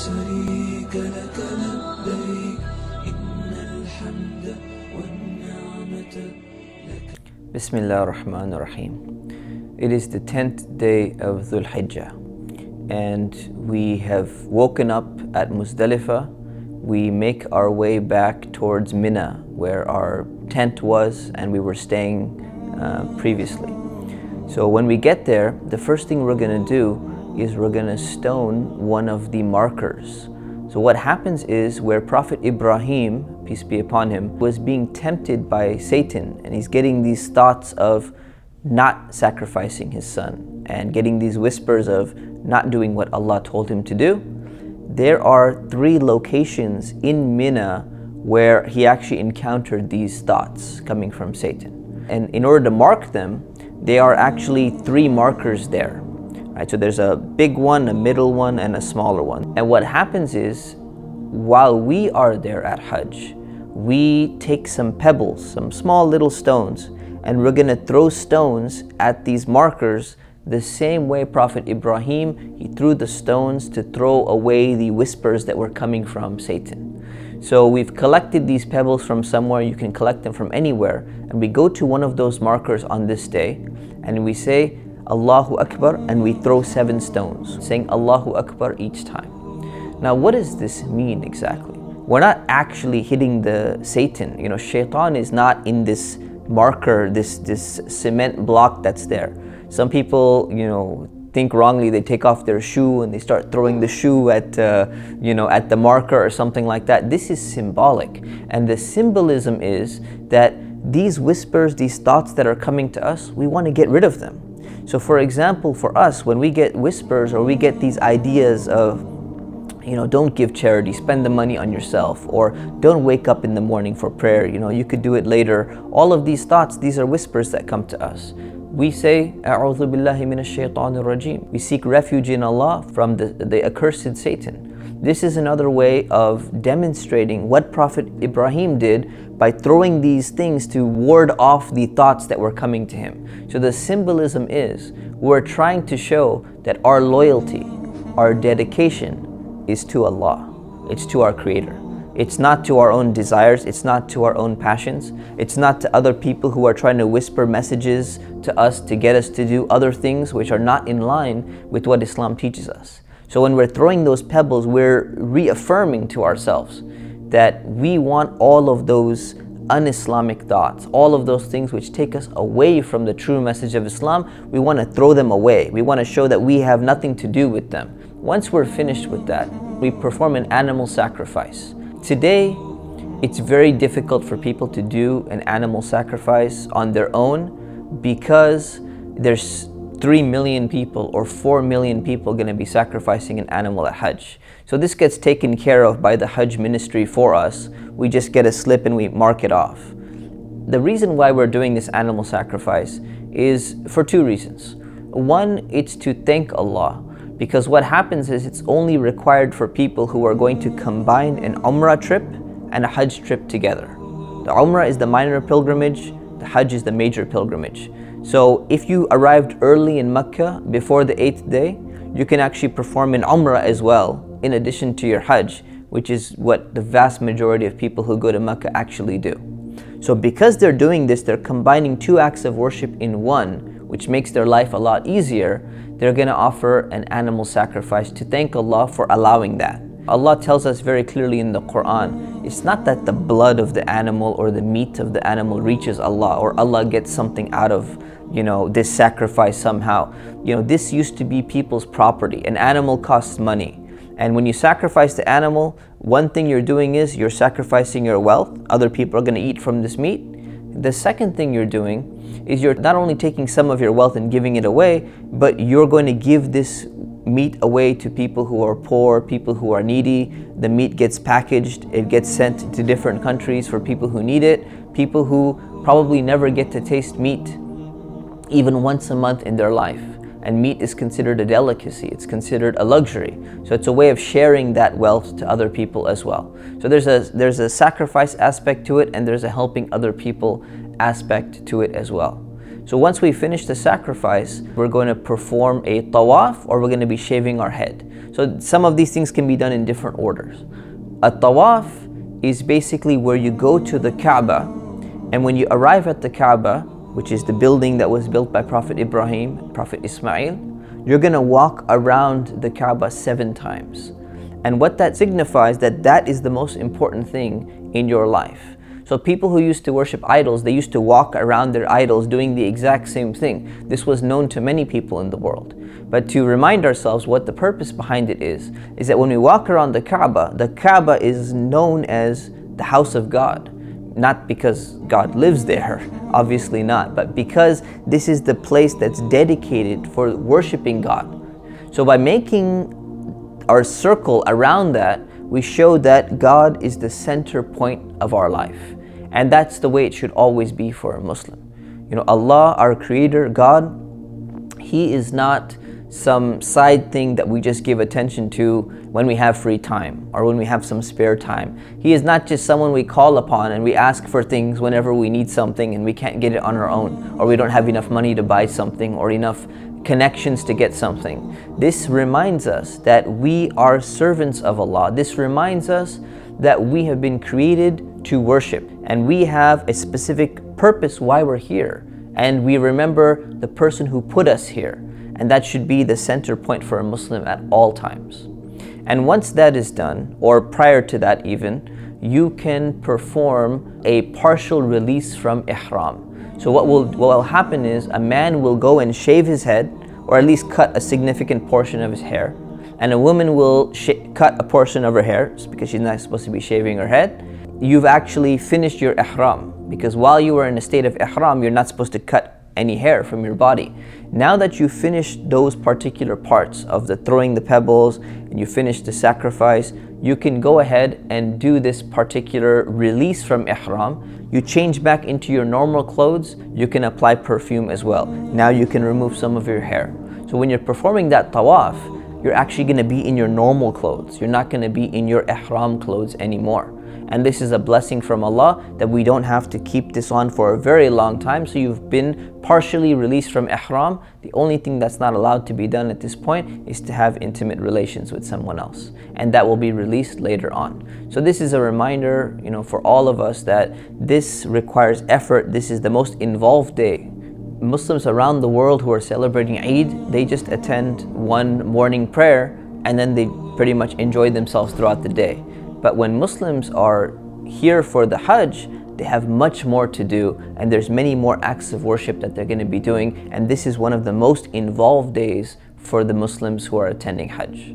شريك لك لبيك إن الحمد والنعمة لك. Bismillah ar-Rahman ar-Rahim. It is the 10th day of Dzulhijjah, and we have woken up at Muzdalifah. We make our way back towards Mina, where our tent was and we were staying previously. So when we get there, the first thing we're going to do is we're going to stone one of the markers. So what happens is, where Prophet Ibrahim, peace be upon him, was being tempted by Satan, and he's getting these thoughts of not sacrificing his son and getting these whispers of not doing what Allah told him to do. There are 3 locations in Mina where he actually encountered these thoughts coming from Satan. And in order to mark them, there are actually 3 markers there. Right? So there's a big one, a middle one, and a smaller one. And what happens is, while we are there at Hajj, we take some pebbles, some small little stones, and we're going to throw stones at these markers the same way Prophet Ibrahim, he threw the stones to throw away the whispers that were coming from Satan. So we've collected these pebbles from somewhere. You can collect them from anywhere. And we go to one of those markers on this day, and we say, Allahu Akbar, and we throw 7 stones, saying Allahu Akbar each time. Now, what does this mean exactly? We're not actually hitting the Satan. You know, Shaitan is not in this marker, this cement block that's there. Some people, think wrongly. They take off their shoe and they start throwing the shoe at, at the marker or something like that. This is symbolic. And the symbolism is that these whispers, these thoughts that are coming to us, we want to get rid of them. So for example, for us, when we get whispers or we get these ideas of, don't give charity, spend the money on yourself, or don't wake up in the morning for prayer, you could do it later. All of these thoughts, these are whispers that come to us. We say, A'udhu billahi minash shaitanir rajim. We seek refuge in Allah from the accursed Satan. This is another way of demonstrating what Prophet Ibrahim did by throwing these things to ward off the thoughts that were coming to him. So the symbolism is, we're trying to show that our loyalty, our dedication is to Allah. It's to our Creator. It's not to our own desires. It's not to our own passions. It's not to other people who are trying to whisper messages to us to get us to do other things which are not in line with what Islam teaches us. So when we're throwing those pebbles, we're reaffirming to ourselves that we want all of those un-Islamic thoughts, all of those things which take us away from the true message of Islam. We want to throw them away. We want to show that we have nothing to do with them. Once we're finished with that, we perform an animal sacrifice. Today, it's very difficult for people to do an animal sacrifice on their own because there's 3 million people or 4 million people going to be sacrificing an animal at Hajj. So this gets taken care of by the Hajj ministry for us. We just get a slip and we mark it off. The reason why we're doing this animal sacrifice is for 2 reasons. One, it's to thank Allah, because what happens is it's only required for people who are going to combine an Umrah trip and a Hajj trip together. The Umrah is the minor pilgrimage, the Hajj is the major pilgrimage. So if you arrived early in Mecca before the 8th day, you can actually perform an Umrah as well, in addition to your Hajj, which is what the vast majority of people who go to Mecca actually do. So because they're doing this, they're combining 2 acts of worship in one, which makes their life a lot easier. They're going to offer an animal sacrifice to thank Allah for allowing that. Allah tells us very clearly in the Quran, it's not that the blood of the animal or the meat of the animal reaches Allah, or Allah gets something out of, this sacrifice somehow. This used to be people's property. An animal costs money. And when you sacrifice the animal, one thing you're doing is you're sacrificing your wealth. Other people are going to eat from this meat. The second thing you're doing is you're not only taking some of your wealth and giving it away, but you're going to give this meat away to people who are poor, people who are needy. The meat gets packaged, it gets sent to different countries for people who need it, people who probably never get to taste meat even once a month in their life. And meat is considered a delicacy, it's considered a luxury. So it's a way of sharing that wealth to other people as well. So there's a sacrifice aspect to it, and there's a helping other people aspect to it as well. So once we finish the sacrifice, we're going to perform a tawaf, or we're going to be shaving our head. So some of these things can be done in different orders. A tawaf is basically where you go to the Kaaba, and when you arrive at the Kaaba, which is the building that was built by Prophet Ibrahim, Prophet Ismail, you're going to walk around the Kaaba 7 times. And what that signifies, that is the most important thing in your life. So people who used to worship idols, they used to walk around their idols doing the exact same thing. This was known to many people in the world. But to remind ourselves what the purpose behind it is that when we walk around the Kaaba is known as the house of God. Not because God lives there, obviously not, but because this is the place that's dedicated for worshiping God. So by making our circle around that, we show that God is the center point of our life. And that's the way it should always be for a Muslim. You know, Allah, our Creator, God, He is not some side thing that we just give attention to when we have free time or when we have some spare time. He is not just someone we call upon and we ask for things whenever we need something and we can't get it on our own, or we don't have enough money to buy something or enough connections to get something. This reminds us that we are servants of Allah. This reminds us that we have been created to worship, and we have a specific purpose why we're here, and we remember the person who put us here, and that should be the center point for a Muslim at all times. And once that is done, or prior to that even, you can perform a partial release from ihram. So what will happen is a man will go and shave his head, or at least cut a significant portion of his hair, and a woman will cut a portion of her hair because she's not supposed to be shaving her head. You've actually finished your ihram, because while you were in a state of ihram, you're not supposed to cut any hair from your body. Now that you finished those particular parts of the throwing the pebbles and you finished the sacrifice, you can go ahead and do this particular release from ihram. You change back into your normal clothes. You can apply perfume as well. Now you can remove some of your hair. So when you're performing that tawaf, you're actually going to be in your normal clothes. You're not going to be in your ihram clothes anymore. And this is a blessing from Allah that we don't have to keep this on for a very long time. So you've been partially released from ihram. The only thing that's not allowed to be done at this point is to have intimate relations with someone else. And that will be released later on. So this is a reminder, you know, for all of us that this requires effort. This is the most involved day. Muslims around the world who are celebrating Eid, they just attend one morning prayer and then they pretty much enjoy themselves throughout the day. But when Muslims are here for the Hajj, they have much more to do, and there's many more acts of worship that they're going to be doing, and this is one of the most involved days for the Muslims who are attending Hajj.